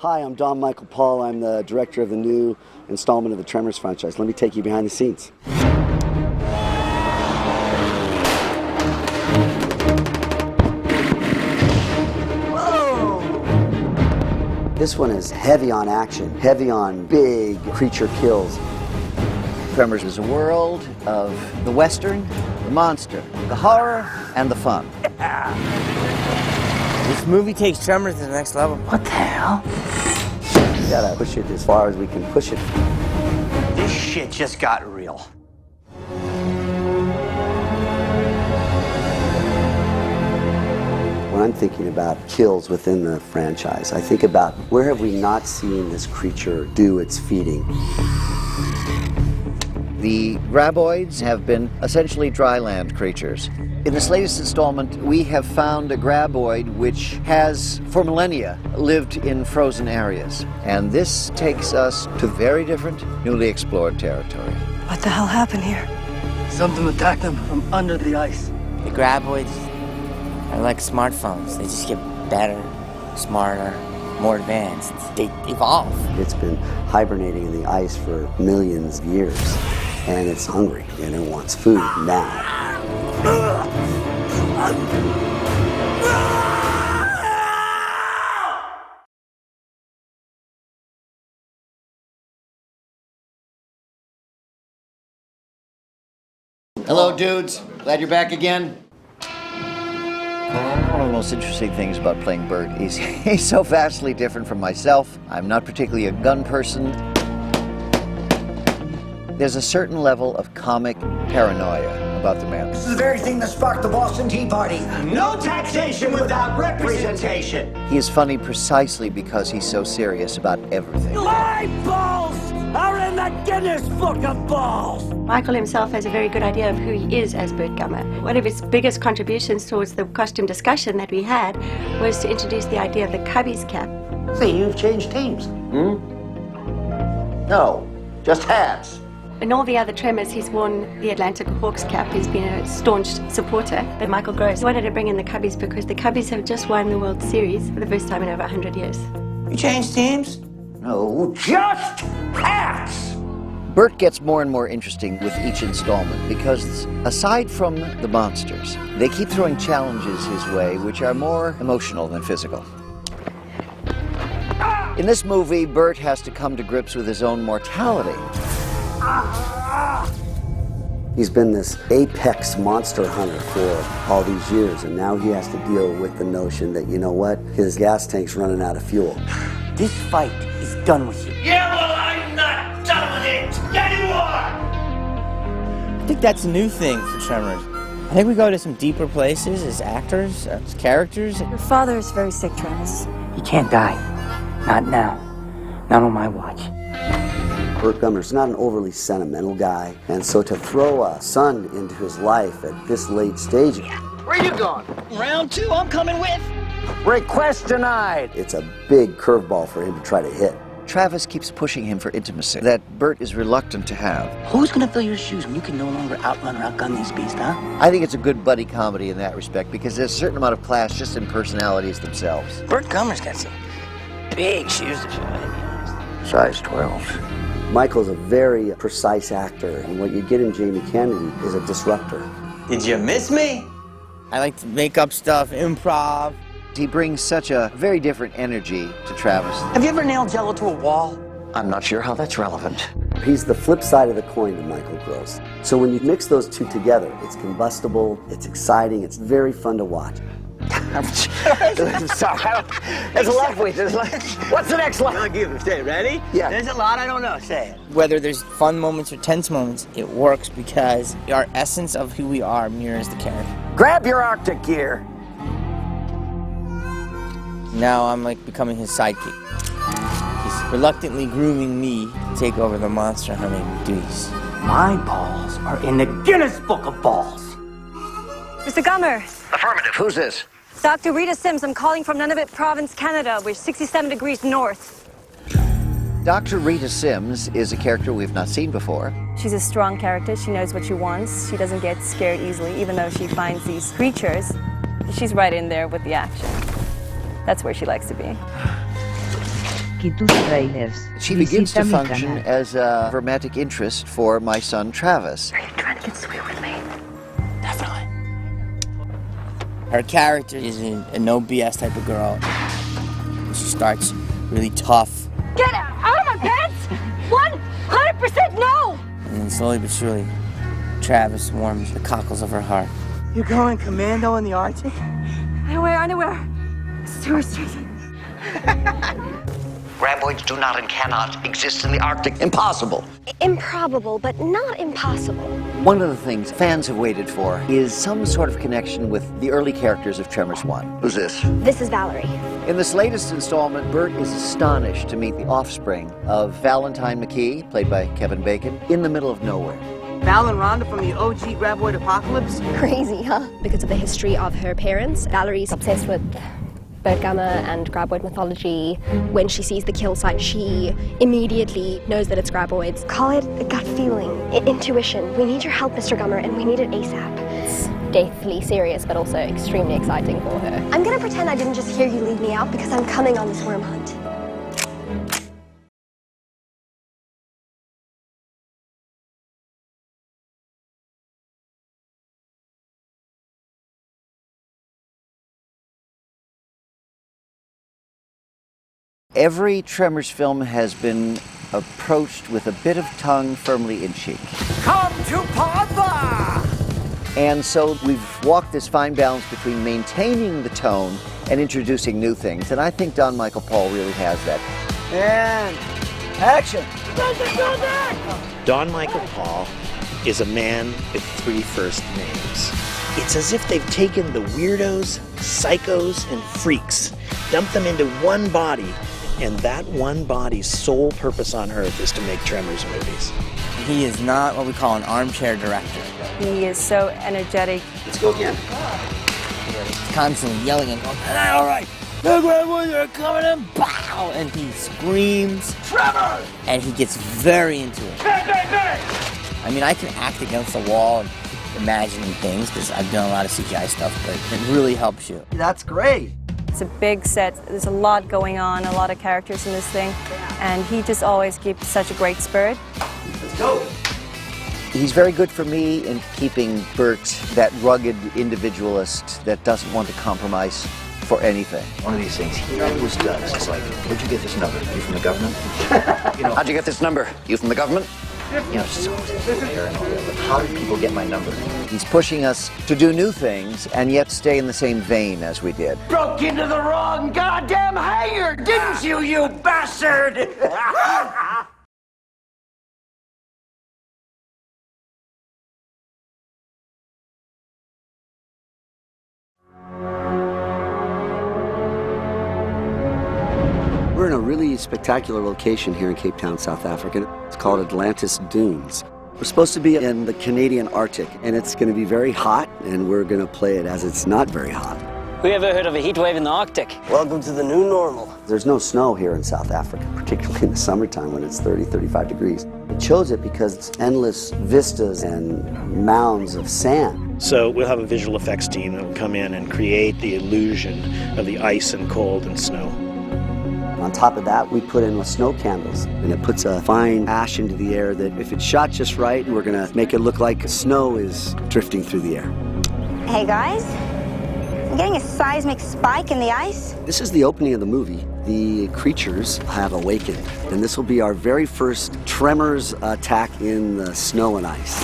Hi, I'm Don Michael Paul. I'm the director of the new installment of the Tremors franchise. Let me take you behind the scenes. Whoa! This one is heavy on action, heavy on big creature kills. Tremors is a world of the Western, the monster, the horror, and the fun. This movie takes Tremors to the next level. What the hell? We gotta push it as far as we can push it. This shit just got real. When I'm thinking about kills within the franchise, I think about where have we not seen this creature do its feeding? The graboids have been essentially dry land creatures. In this latest installment, we have found a graboid which has, for millennia, lived in frozen areas. And this takes us to very different, newly explored territory. What the hell happened here? Something attacked them from under the ice. The graboids are like smartphones. They just get better, smarter, more advanced. They evolve. It's been hibernating in the ice for millions of years, and it's hungry, and it wants food now. Hello, dudes. Glad you're back again. One of the most interesting things about playing Bert is he's so vastly different from myself. I'm not particularly a gun person. There's a certain level of comic paranoia about the man. This is the very thing that sparked the Boston Tea Party. No taxation without representation. He is funny precisely because he's so serious about everything. My balls are in the Guinness Book of Balls! Michael himself has a very good idea of who he is as Bert Gummer. One of his biggest contributions towards the costume discussion that we had was to introduce the idea of the Cubbies cap. See, you've changed teams. No, just hats. In all the other Tremors, he's worn the Atlantic Hawks cap. He's been a staunch supporter. But Michael Gross wanted to bring in the Cubbies because the Cubbies have just won the World Series for the first time in over 100 years. You changed teams? No. Just hats! Bert gets more and more interesting with each installment because aside from the monsters, they keep throwing challenges his way which are more emotional than physical. In this movie, Bert has to come to grips with his own mortality. He's been this apex monster hunter for all these years, and now he has to deal with the notion that, you know what, his gas tank's running out of fuel. This fight is done with you. Yeah, well, I'm not done with it anymore! I think that's a new thing for Tremors. I think we go to some deeper places as actors, as characters. Your father is very sick, Travis. He can't die. Not now. Not on my watch. Bert Gummer's not an overly sentimental guy, and so to throw a son into his life at this late stage, Where you going? Round two, I'm coming with. Request denied. it's a big curveball for him to try to hit. Travis keeps pushing him for intimacy that Bert is reluctant to have. Who's gonna fill your shoes when you can no longer outrun or outgun these beasts, huh? I think it's a good buddy comedy in that respect because there's a certain amount of class just in personalities themselves. Bert Gummer's got some big shoes to fill. Size 12. Michael's a very precise actor, and what you get in Jamie Kennedy is a disruptor. Did you miss me? I like to make up stuff, improv. He brings such a very different energy to Travis. Have you ever nailed Jello to a wall? I'm not sure how that's relevant. He's the flip side of the coin to Michael Gross. So when you mix those two together, it's combustible, it's exciting, it's very fun to watch. Sorry, there's a lot of ways. What's the next line? I'll give it. Say it. Ready? Yeah. There's a lot I don't know. Say it. Whether there's fun moments or tense moments, it works because our essence of who we are mirrors the character. Grab your Arctic gear. Now I'm like becoming his sidekick. He's reluctantly grooming me to take over the monster hunting duties. My balls are in the Guinness Book of Balls. Mr. Gummer, Affirmative. Who's this? Dr. Rita Sims. I'm calling from Nunavut Province, Canada. We're 67 degrees north. Dr. Rita Sims is a character we've not seen before. She's a strong character. She knows what she wants. She doesn't get scared easily, even though she finds these creatures. She's right in there with the action. That's where she likes to be. y tus trailers. She begins Visita to mi function canal. as a romantic interest for my son Travis. Are you trying to get sweet with me? Definitely. Her character is a no BS type of girl. She starts really tough, Get out of my pants! 100% no! and then slowly but surely, Travis warms the cockles of her heart. You're going commando in the Arctic? I don't wear underwear. It's too restricted. Graboids do not and cannot exist in the Arctic. Impossible. Improbable, but not impossible. One of the things fans have waited for is some sort of connection with the early characters of Tremors 1. Who's this? This is Valerie. In this latest installment, Bert is astonished to meet the offspring of Valentine McKee, played by Kevin Bacon, in the middle of nowhere. Val and Rhonda from the OG Graboid apocalypse? Crazy, huh? Because of the history of her parents, Valerie's obsessed with bird gamma and graboid mythology. When she sees the kill site, she immediately knows that it's graboids. Call it a gut feeling, intuition. We need your help, Mr. Gummer, and we need it ASAP. It's deathly serious, but also extremely exciting for her. I'm gonna pretend I didn't just hear you leave me out because I'm coming on this worm hunt. Every Tremors film has been approached with a bit of tongue firmly in cheek. Come to Papa! And so we've walked this fine balance between maintaining the tone and introducing new things, and I think Don Michael Paul really has that. And action! Don Michael Paul is a man with 3 first names. It's as if they've taken the weirdos, psychos, and freaks, dumped them into one body, and that one body's sole purpose on Earth is to make Tremors movies. He is not what we call an armchair director. He is so energetic. Let's go again. He's constantly yelling and going, all right, the Graboids are coming and bow! And he screams. Tremor! And he gets very into it. I mean, I can act against the wall and imagining things because I've done a lot of CGI stuff, but it really helps you. That's great. It's a big set. There's a lot going on, a lot of characters in this thing, and he just always keeps such a great spirit. Let's go. He's very good for me in keeping Bert that rugged individualist that doesn't want to compromise for anything. One of these things he always does. It's like, where'd you get this number? You from the government? How'd you get this number? You from the government? You know, it's always paranoia, but how did people get my number? He's pushing us to do new things and yet stay in the same vein as we did. Broke into the wrong goddamn hangar, didn't you, you bastard? We're in a really spectacular location here in Cape Town, South Africa. It's called Atlantis Dunes. We're supposed to be in the Canadian Arctic, and it's going to be very hot, and we're going to play it as it's not very hot. Who ever heard of a heat wave in the Arctic? Welcome to the new normal. There's no snow here in South Africa, particularly in the summertime when it's 30, 35 degrees. We chose it because it's endless vistas and mounds of sand. So we'll have a visual effects team that will come in and create the illusion of the ice and cold and snow. On top of that, we put in snow candles, and it puts a fine ash into the air that if it's shot just right, we're gonna make it look like snow is drifting through the air. Hey guys, I'm getting a seismic spike in the ice. This is the opening of the movie. The creatures have awakened, and this will be our very first Tremors attack in the snow and ice.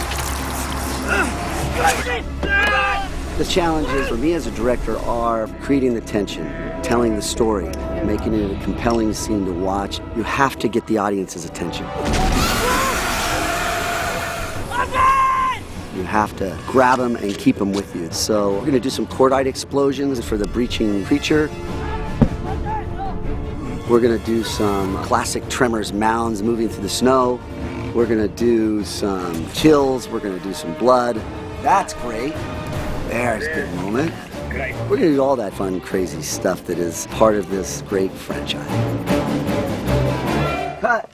The challenges for me as a director are creating the tension, telling the story, making it a compelling scene to watch. You have to get the audience's attention. You have to grab them and keep them with you. So we're going to do some cordite explosions for the breaching creature. We're going to do some classic Tremors mounds moving through the snow. We're going to do some chills. We're going to do some blood. That's great. There's a good moment. We're going to do all that fun, crazy stuff that is part of this great franchise. Cut.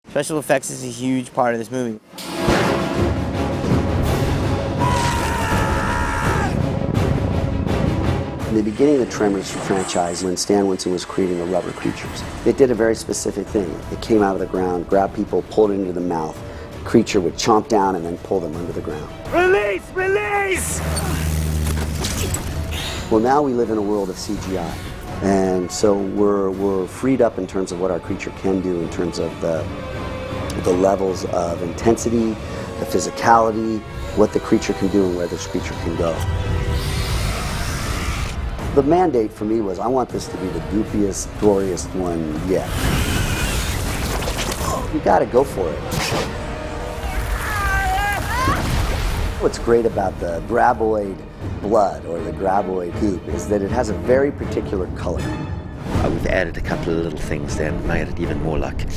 Special effects is a huge part of this movie. In the beginning of the Tremors franchise, when Stan Winston was creating the rubber creatures, it did a very specific thing. It came out of the ground, grabbed people, pulled it into the mouth. The creature would chomp down and then pull them under the ground. Release! Release! Well, now we live in a world of CGI. And so we're freed up in terms of what our creature can do in terms of the levels of intensity, the physicality, what the creature can do and where this creature can go. The mandate for me was I want this to be the goofiest, goriest one yet. You gotta go for it. What's great about the graboid blood or the graboid goop is that it has a very particular color. We've added a couple of little things that made it even more like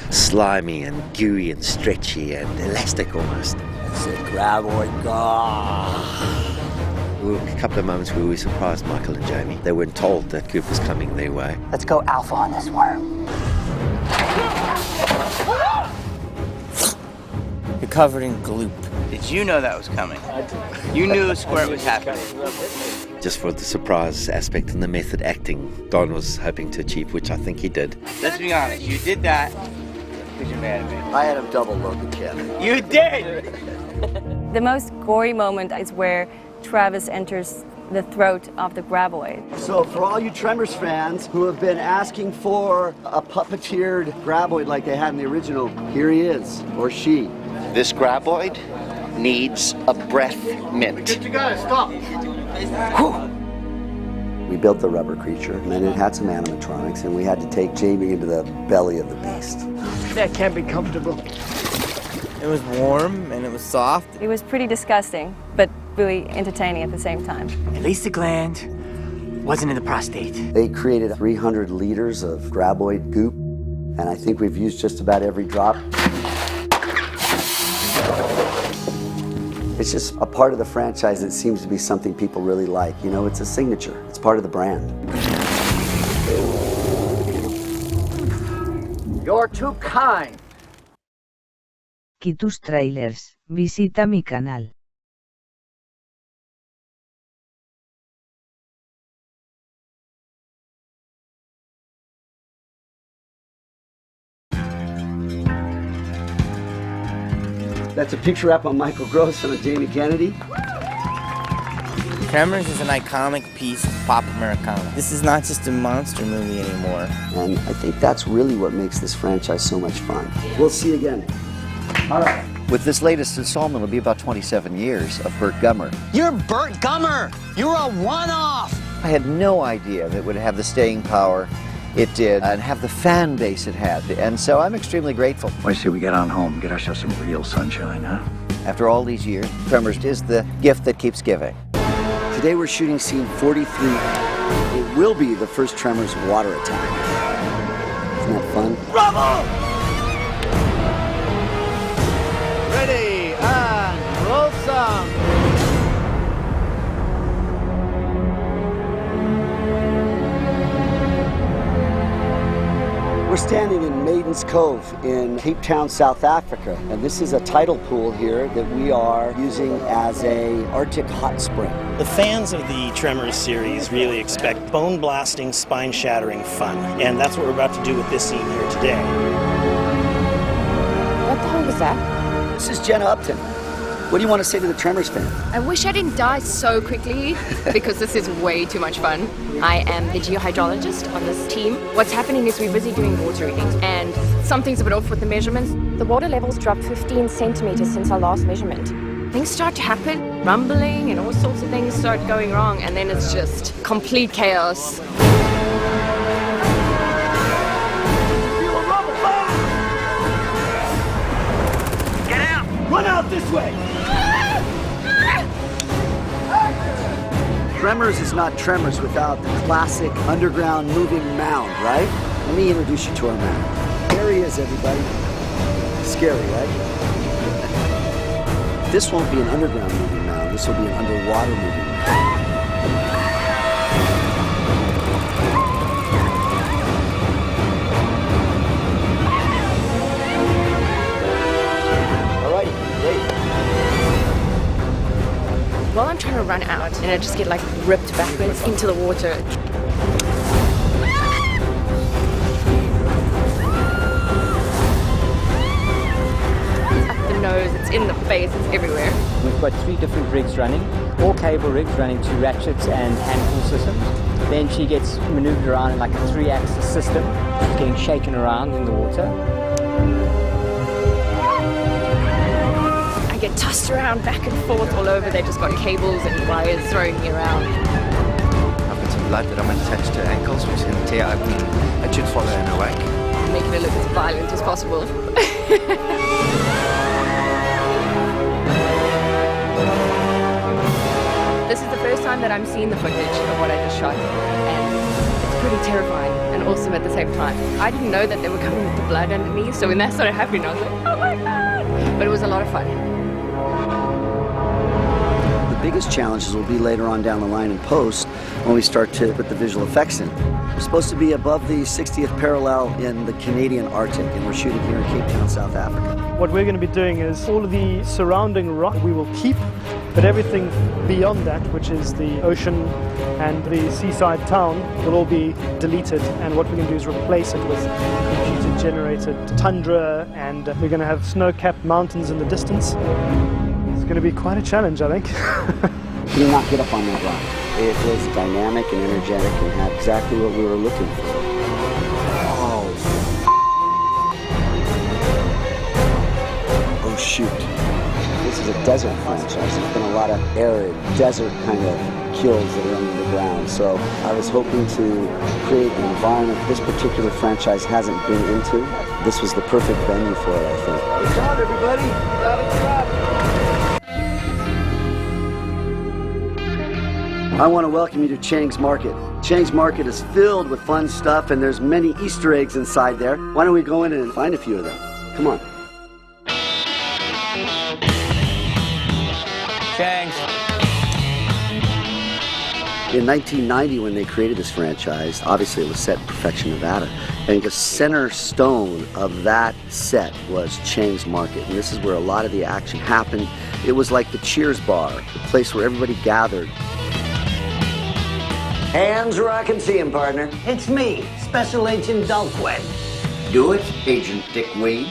slimy and gooey and stretchy and elastic almost. It's a graboid god. There were a couple of moments where we surprised Michael and Jamie. They weren't told that goop was coming their way. Let's go alpha on this worm. You're covered in gloop. Did you know that was coming? You knew a squirt was happening. Just for the surprise aspect and the method acting Don was hoping to achieve, which I think he did. Let's be honest, you did that because you're mad at me. I had him double loaded, Kevin. You did! The most gory moment is where Travis enters the throat of the graboid. So for all you Tremors fans who have been asking for a puppeteered graboid like they had in the original, here he is, or she. This graboid needs a breath mint. You gotta stop. We built the rubber creature, and then it had some animatronics, and we had to take Jamie into the belly of the beast. That can't be comfortable. It was warm and it was soft. It was pretty disgusting, but really entertaining at the same time. At least the gland wasn't in the prostate. They created 300 liters of graboid goop, and I think we've used just about every drop. It's just a part of the franchise that seems to be something people really like. You know, it's a signature. It's part of the brand. You're too kind. Tus trailers, visita mi canal. That's a picture up on Michael Gross and on Jamie Kennedy. Tremors is an iconic piece of pop Americana. This is not just a monster movie anymore. And I think that's really what makes this franchise so much fun. We'll see you again. All right. With this latest installment, it'll be about 27 years of Burt Gummer. You're Burt Gummer. You're a one-off. I had no idea that it would have the staying power it did and have the fan base it had. And so I'm extremely grateful. Why say we get on home, get ourselves some real sunshine, huh? After all these years, Tremors is the gift that keeps giving. Today we're shooting scene 43. It will be the first Tremors water attack. Isn't that fun? Bravo! Ready, and roll some. We're standing in Maiden's Cove in Cape Town, South Africa, and this is a tidal pool here that we are using as a Arctic hot spring. The fans of the Tremors series really expect bone-blasting, spine-shattering fun, and that's what we're about to do with this scene here today. What the hell was that? This is Jenna Upton. What do you want to say to the Tremors fan? I wish I didn't die so quickly because this is way too much fun. I am the geohydrologist on this team. What's happening is we're busy doing water readings and something's a bit off with the measurements. The water levels dropped 15 centimeters since our last measurement. Things start to happen, rumbling and all sorts of things start going wrong, and then it's just complete chaos. Get out! Run out this way! Tremors is not Tremors without the classic underground moving mound, right? Let me introduce you to our mound. There he is, everybody. Scary, right? This won't be an underground moving mound. This will be an underwater moving mound. All right, great. while I'm trying to run out, and I just get like ripped backwards into the water. Up the nose, it's in the face, it's everywhere. We've got 3 different rigs running, all cable rigs running 2 ratchets and hand pull systems. Then she gets maneuvered around in like a 3-axis system, getting shaken around in the water. I get tossed around back and forth all over. They've just got cables and wires throwing me around. I've got some blood that I'm attached to ankles, which can tear open. It should follow in a wake. Making it look as violent as possible. This is the first time that I'm seeing the footage of what I just shot, and it's pretty terrifying and awesome at the same time. I didn't know that they were coming with the blood underneath, so when that started happening, I was like, oh my god! But it was a lot of fun. The biggest challenges will be later on down the line in post when we start to put the visual effects in. We're supposed to be above the 60th parallel in the Canadian Arctic, and we're shooting here in Cape Town, South Africa. What we're going to be doing is all of the surrounding rock we will keep, but everything beyond that, which is the ocean and the seaside town, will all be deleted, and what we're going to do is replace it with computer-generated tundra, and we're going to have snow-capped mountains in the distance. It's going to be quite a challenge, I think. Do not get up on that rock. It was dynamic and energetic and had exactly what we were looking for. Oh shoot. This is a desert franchise. There's been a lot of arid, desert kind of kills that are under the ground. So I was hoping to create an environment this particular franchise hasn't been into. This was the perfect venue for it, I think. Good job, everybody. Good job. I want to welcome you to Chang's Market. Chang's Market is filled with fun stuff, and there's many Easter eggs inside there. Why don't we go in and find a few of them? Come on. Chang's. In 1990, when they created this franchise, obviously it was set in Perfection, Nevada, and the center stone of that set was Chang's Market, and this is where a lot of the action happened. It was like the Cheers bar, the place where everybody gathered. Hands where I can see him, partner. It's me, Special Agent Dalquin. Do it, Agent Dick Wade.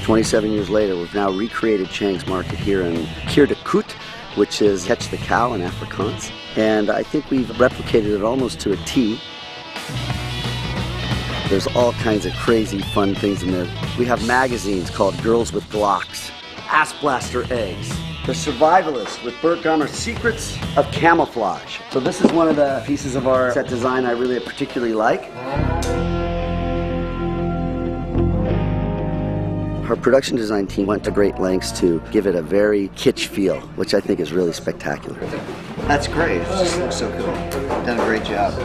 27 years later, we've now recreated Chang's Market here in Kirdekoot, which is Catch the Cow in Afrikaans. And I think we've replicated it almost to a T. There's all kinds of crazy, fun things in there. We have magazines called Girls with Glocks, Ass Blaster Eggs, The Survivalist with Bert Gummer's Secrets of Camouflage. So this is one of the pieces of our set design I really particularly like. Our production design team went to great lengths to give it a very kitsch feel, which I think is really spectacular. That's great. It just looks so cool. Done a great job.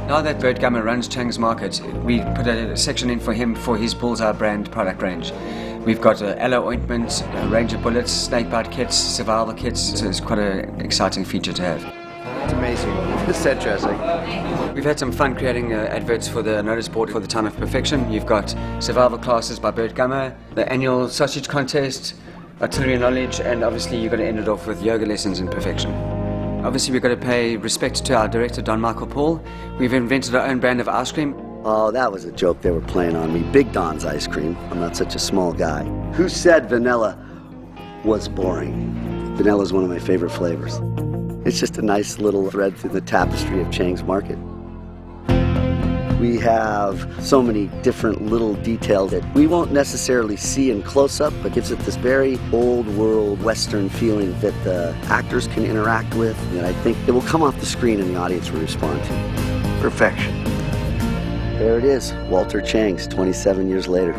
Now that Bert Gummer runs Chang's Market, we put a section in for him for his Bullseye brand product range. We've got aloe ointment, a range of bullets, snakebite kits, survival kits, so it's quite an exciting feature to have. It's amazing. It's interesting. We've had some fun creating adverts for the notice board for the Time of Perfection. You've got survival classes by Bert Gummer, the annual sausage contest, artillery knowledge, and obviously you've got to end it off with yoga lessons in perfection. Obviously we've got to pay respect to our director, Don Michael Paul. We've invented our own brand of ice cream. Oh, that was a joke they were playing on me. Big Don's ice cream. I'm not such a small guy. Who said vanilla was boring? Vanilla is one of my favorite flavors. It's just a nice little thread through the tapestry of Chang's Market. We have so many different little details that we won't necessarily see in close-up, but gives it this very old-world Western feeling that the actors can interact with, and I think it will come off the screen and the audience will respond to. Perfection. There it is, Walter Chang's 27 years later.